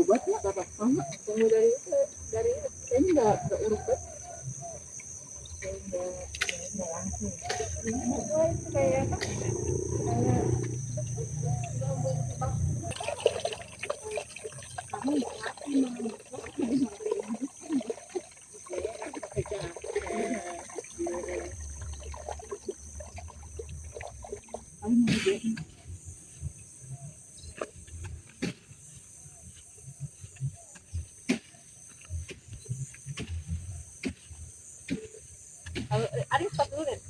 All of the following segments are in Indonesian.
Tunggu dari ini enggak urut kan? Enggak langsung. Kayak apa? Ada stop dulu deh.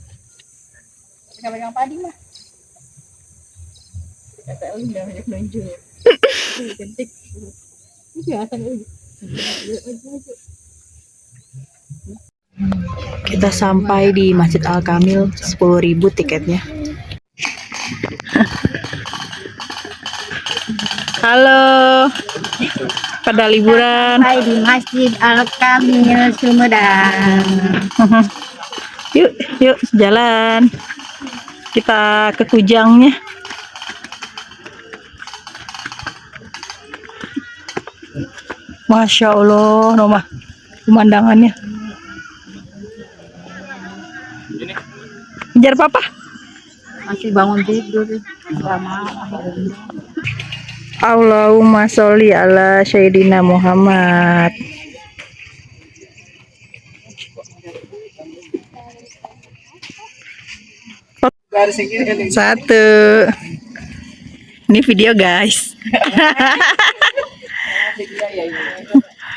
Pegang padi mah. Kata udah banyak nunjuk. Cantik. Itu ya kan. Kita sampai di Masjid Al-Kamil, 10.000 tiketnya. Halo, pada liburan. Sampai di Masjid Al-Kamil Sumedang. Yuk, yuk jalan. Kita ke Kujangnya. Masya Allah, Roma, pemandangannya. Ngejar papa? Masih bangun tidur. Allahumma sholli ala Sayyidina Muhammad. Satu. Ini video guys.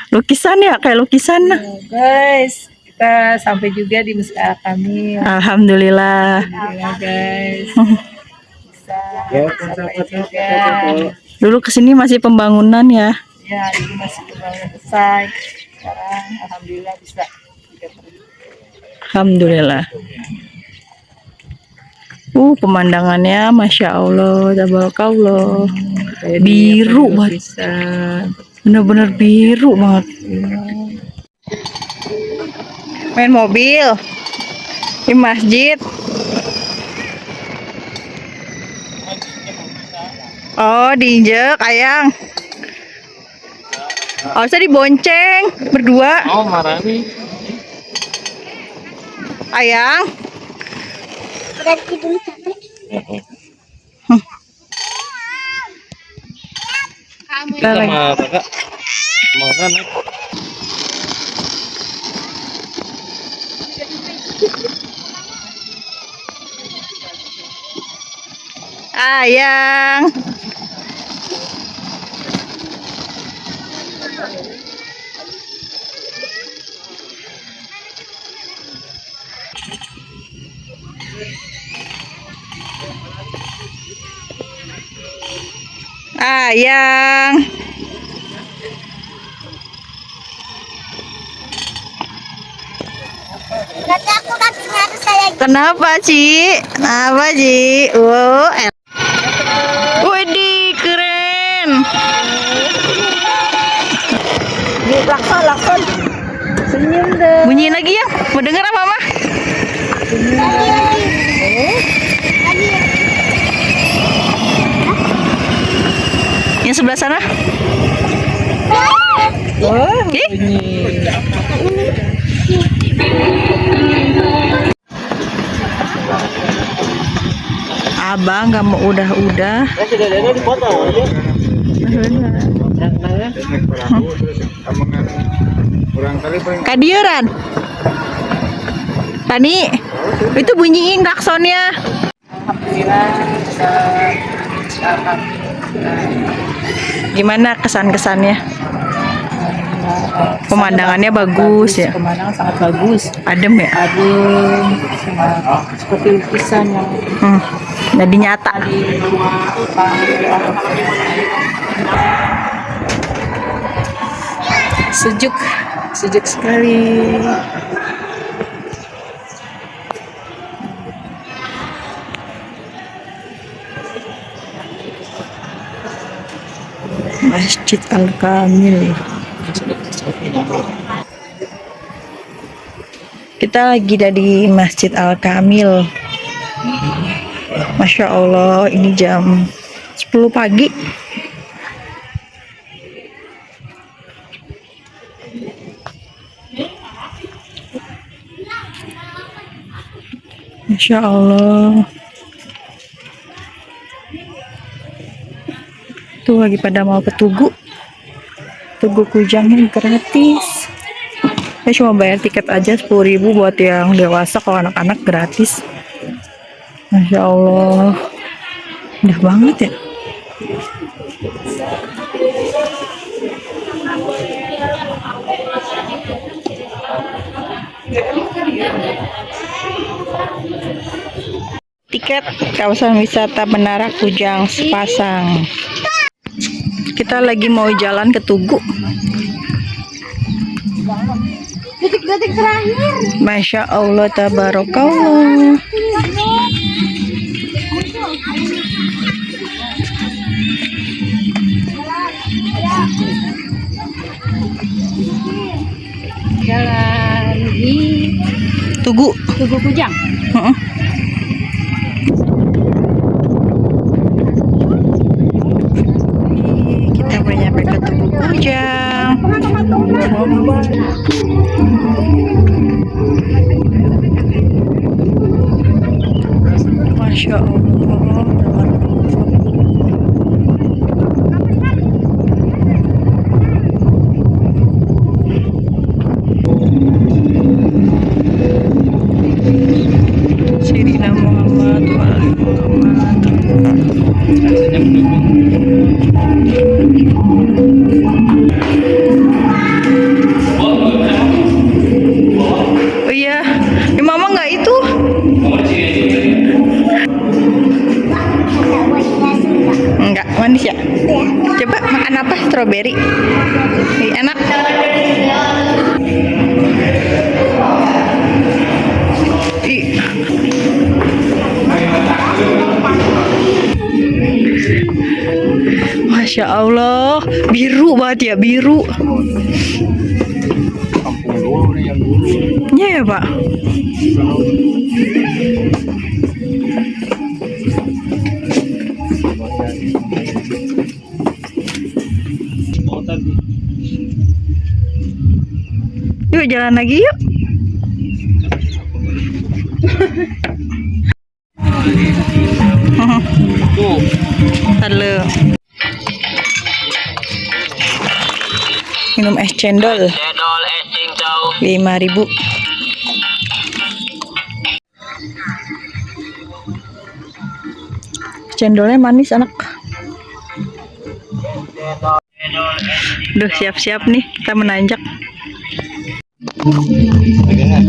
Lukisan ya, kayak lukisan. Guys, kita sampai juga di Masjid Al-Kamil. Alhamdulillah. Alhamdulillah guys. Bisa sampai juga. Dulu kesini masih pembangunan ya. Ya, ini masih belum selesai. Sekarang alhamdulillah bisa. Alhamdulillah. Pemandangannya Masya Allah, tabarakallah. Biru banget. Bener-bener biru banget. Main mobil di masjid. Oh, diinjek ayang. Oh, saya dibonceng berdua. Oh, marah nih. Ayang. Berarti dulu capek. Kita lagi. Kakak. Makan. Ayang. Ayang. Nanti aku kakinya harus saya. Kenapa, Ci? Kenapa, Ci? Widih, keren. Lakson. Senyum deh. Bunyiin lagi ya. Mau denger apa, Mama? Lagi. Yang sebelah sana? Ih. Abang nggak mau udah. Sudah ada di foto. Kadieuran. Tani, itu bunyiin klaksonnya. Alhamdulillah bisa. Gimana kesan-kesannya? Pemandangannya bagus ya. Pemandangan sangat bagus. Adem ya. Adem, seperti lukisan yang Jadi nyata. Sejuk sekali. Masjid Al-Kamil. Kita lagi di Masjid Al-Kamil. Masya Allah, ini jam 10 pagi. Masya Allah. Tuh lagi pada mau ke Tugu. Tugu Kujangnya gratis. Saya cuma bayar tiket aja 10.000 buat yang dewasa, kalau anak-anak gratis. Masya Allah. Indah banget ya. Tiket kawasan wisata Menara Kujang sepasang. Kita lagi mau jalan ke Tugu. Detik-detik terakhir. Masya Allah, tabarakallah. Jalan di Tugu. Tugu Kujang. Heeh. Kita udah nyampe ke Tugu Kujang. Masya Allah. Sayyidina Muhammad wa ali Muhammad. Oh iya, mama nggak itu? Enggak, manis ya? Coba makan apa? Strawberry. Ih, enak. Ih. Masya Allah, biru banget ya, biru. Kampung dulu nih yang dulu. Iya ya Pak. Oh tadi. Yuk jalan lagi yuk. Tuh. Halo. Minum es cendol. Cendol es cincau. 5.000. Cendolnya manis anak. Duh, siap-siap nih kita menanjak. Pegangan.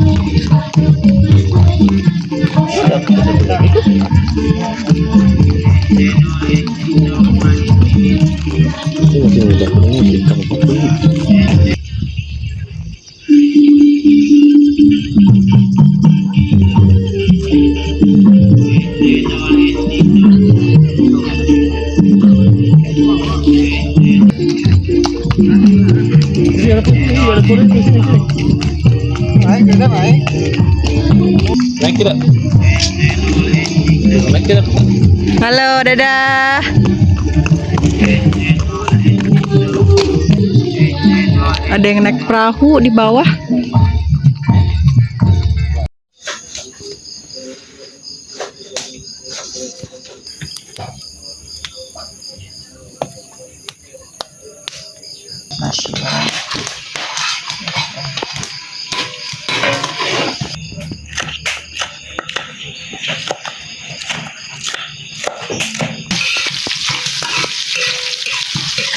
Naik tidak? Naik tidak? Halo, dadah. Ada yang naik perahu di bawah. Masih.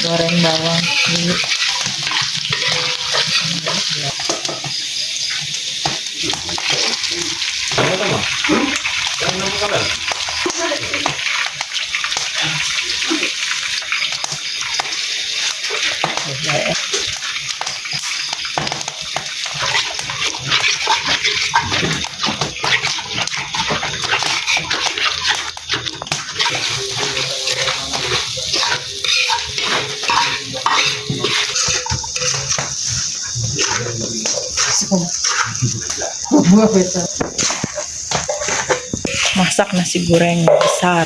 Goreng bawang dulu. Masak nasi goreng besar.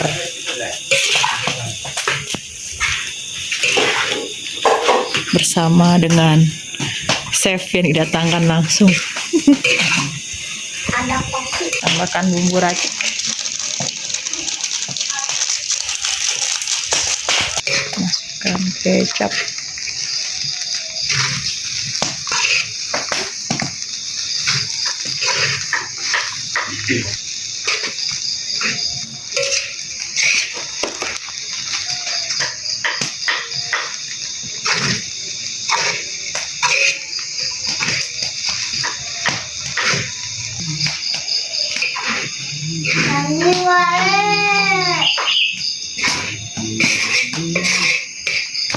Bersama dengan chef yang didatangkan langsung. Anak tambahkan bumbu racik. Masukkan kecap.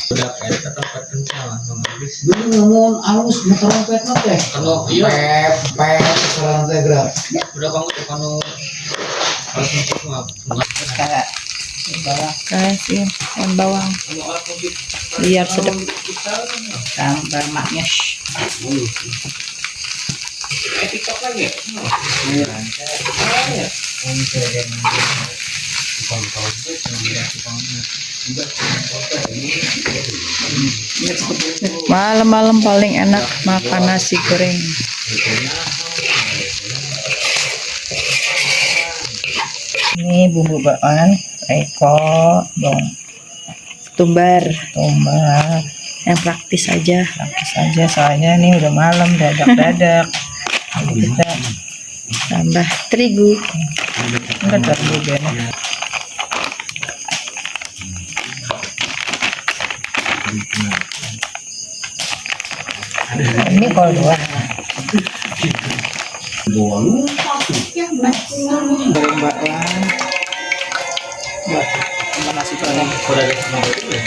Udah kayak tempat kental habis. Dulu ngomong alus trompet teh. Kalau iya Pep sekarang teh gerak. udah kamu kalau harus untuk Kayak bawah Kasih daun bawang biar sedap. tambah maknyes. TikTok lagi. Malam-malam paling enak makan nasi goreng. Ini bumbu bawang, reko, dong, Tumbar tomat. yang praktis aja. Praktis aja soalnya ini udah malam dadak-dadak. Jadi kita Tambah terigu. enggak terlalu banyak. Ini kol dua. Goreng bawang. Buat tambah nasi goreng. Udah ada sama itu ya.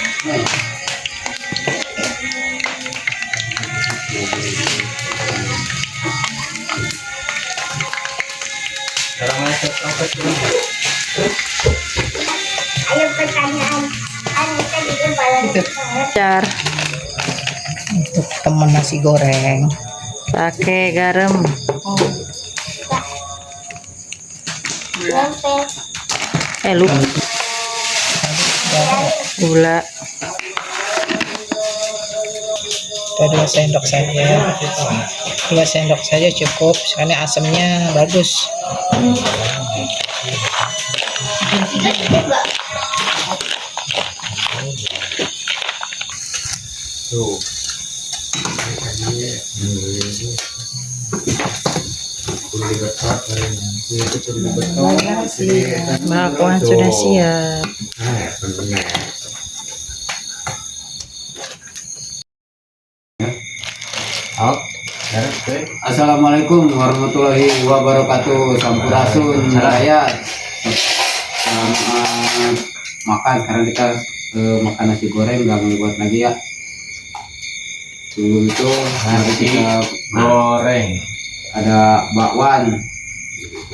Sekarang aja tempat dulu. Ada pertanyaan. Kita juga balas. Car Untuk temen nasi goreng. pakai garam, Lempel. lupa gula, Kita 2 sendok saja. 2 sendok saja cukup. Soalnya asamnya bagus. Tuh. bakwan sudah siap. Assalamualaikum warahmatullahi wabarakatuh. Sampurasun rakyat. Selamat makan. Sekarang kita makan nasi goreng, nggak buat lagi ya. Sebelum itu mari kita Goreng. ada bakwan,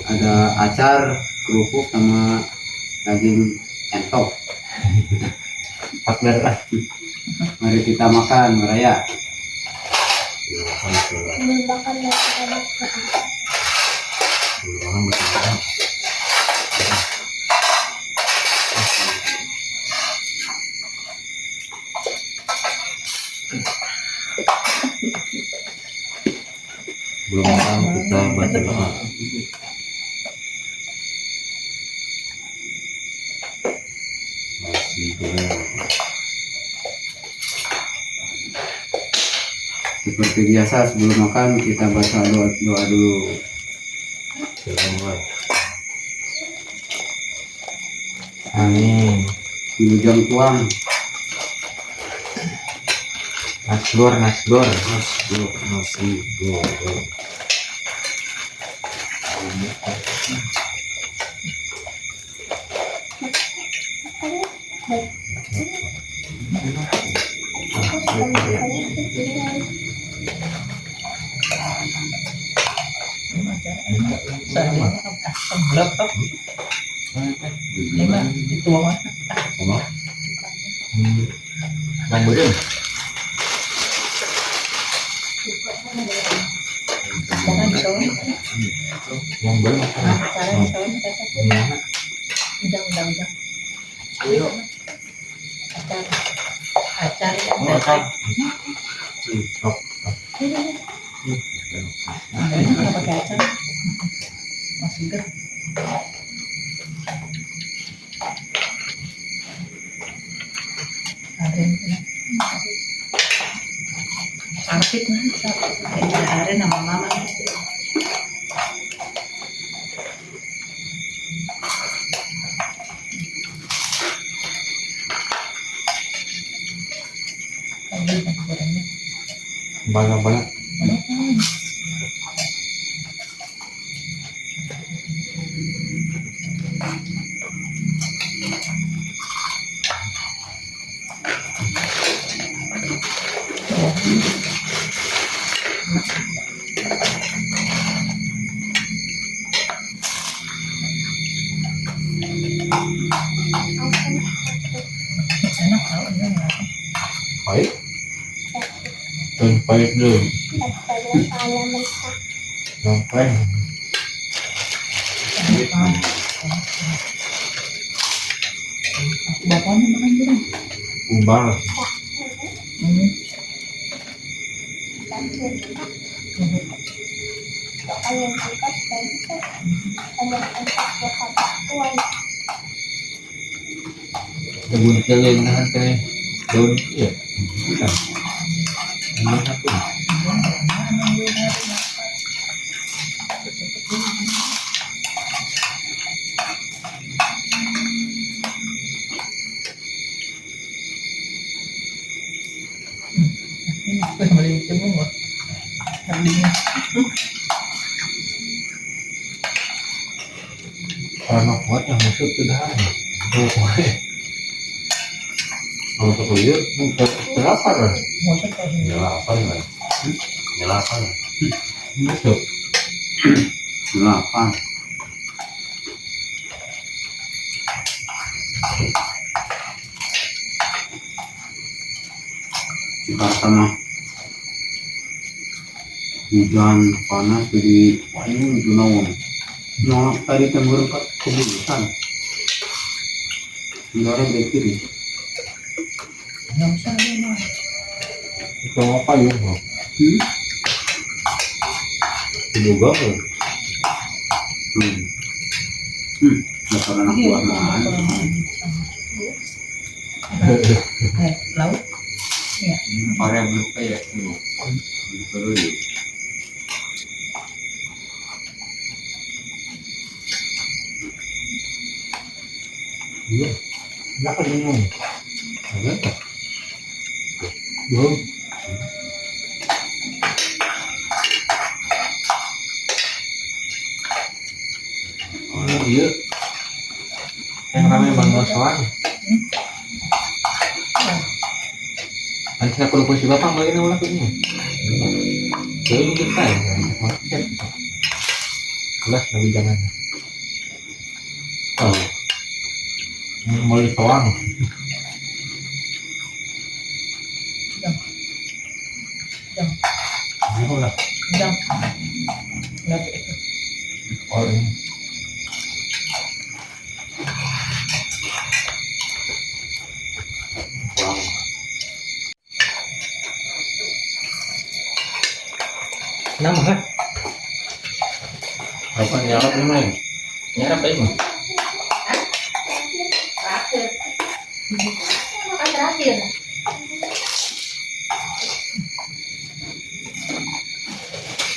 ada acar, kerupuk sama daging entok. Partner lah. Mari kita makan raya. Makan anak-anak. Belum makan kita baca doa. Nasi goreng. Seperti biasa sebelum makan kita baca doa dulu. Amin. Wilujeng tuang. Nasgor, nasgor, nasgor, nasi goreng. Bang Budin. Yang belum Masih segar. Aren na. Arpit na. Aren na mama. Banyak-banyak. Enak tau enggak? Pahit. Dan pahit dulu. Saya mentah. Sampai. Bapaknya makan juga. Ubah. Soalnya kita bisa ada tempat buat tuan. Daun keling nahan teh. Daun iya. Bukan. Ini satu. Kalau kuat yang masuk ke dalam. Oh, kalau terlihat berapa kan? Delapan kan? Delapan. Masuk. 8. Jakarta mah hujan panas jadi paling gunawan. Nah tadi tembur kebutuhan. Orang berkiri. Itu apa ya? Juga kan? Dasar anak buah mana? Laut. Orang belum kayak itu. Perlu. Iya. Enggak kan minum. Enggak. Belum. Oh iya. Yang ramai Bang Nosoan. Kan saya perlu posisi bapak lagi nama lakunya. Jadi kita ya, market. Kelas lagi jangan. Oh. Mulai soang. Ini lah. Jam. Lihat itu. Oh ini. Wow. Nama kan? Apa nyarap ini main? Nyarap ini. Terakhir. Makan terakhir.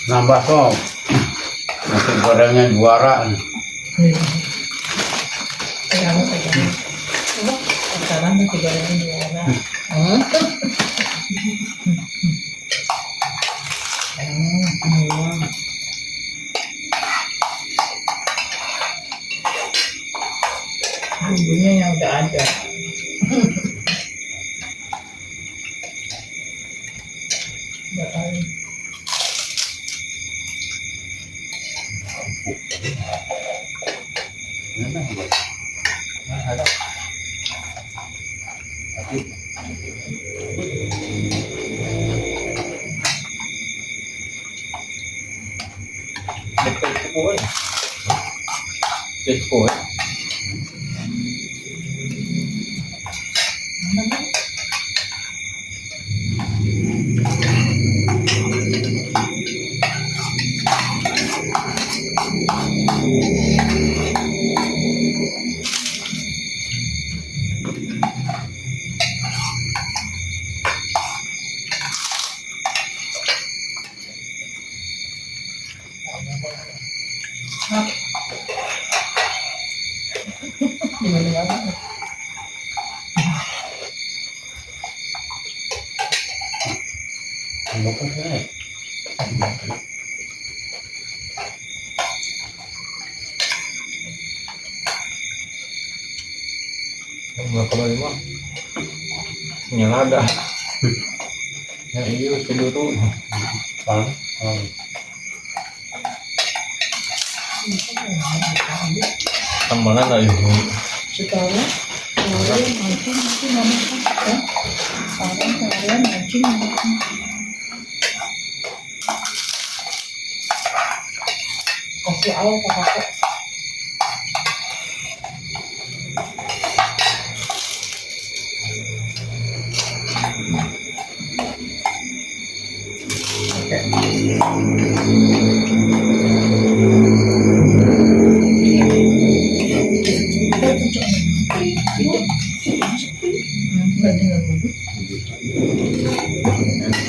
Nambah kok. Nasi gorengnya juara. Pegang. Sekarang masih goreng di mana? Bumbunya yang udah ada. Udah kali. Ekspor. Nggak kembali mah nyala dah. Ya iya tidur tuh. Paling. Tambalan lah itu. Sekarang kalian mancing nanti mama kan ya. Sekarang kalian mancing mama kan. Kasih air ke kakak.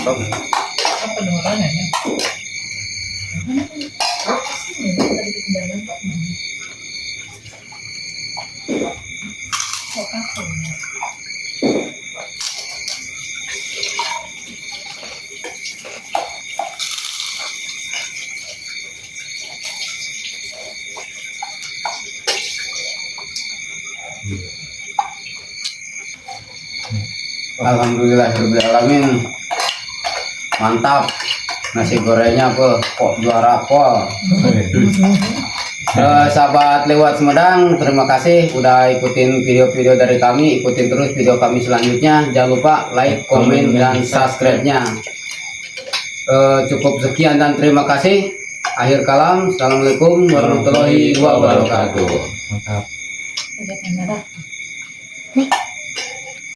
Stop. Apa dengarannya ya? Alhamdulillahirobbilalamin. Mantap. Nasi gorengnya apa? Kok juara apa? Sahabat lewat Sumedang, terima kasih udah ikutin video-video dari kami. Ikutin terus video kami selanjutnya. Jangan lupa like, komen, dan subscribe-nya. Cukup sekian dan terima kasih. Akhir kalam, assalamualaikum warahmatullahi wabarakatuh. Mantap. Ada kamera. Nih.